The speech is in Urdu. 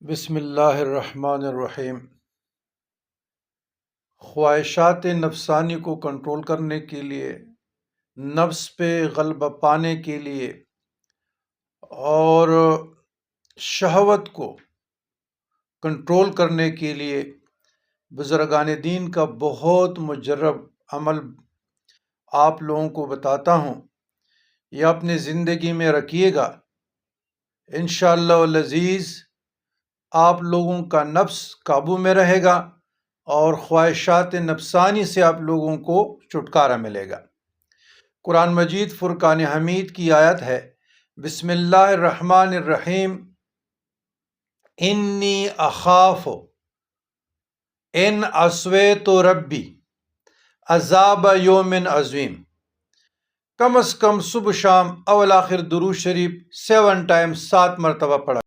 بسم اللہ الرحمن الرحیم۔ خواہشات نفسانی کو کنٹرول کرنے کے لیے، نفس پہ غلبہ پانے کے لیے اور شہوت کو کنٹرول کرنے کے لیے بزرگان دین کا بہت مجرب عمل آپ لوگوں کو بتاتا ہوں۔ یہ اپنی زندگی میں رکھیے گا، انشاءاللہ العزیز آپ لوگوں کا نفس قابو میں رہے گا اور خواہشات نفسانی سے آپ لوگوں کو چھٹکارا ملے گا۔ قرآن مجید فرقان حمید کی آیت ہے، بسم اللہ الرحمن الرحیم، انی اخاف ان عصیت ربی عذاب یوم عظیم۔ کم از کم صبح شام اول آخر درود شریف 7 ٹائم 7 مرتبہ پڑھا۔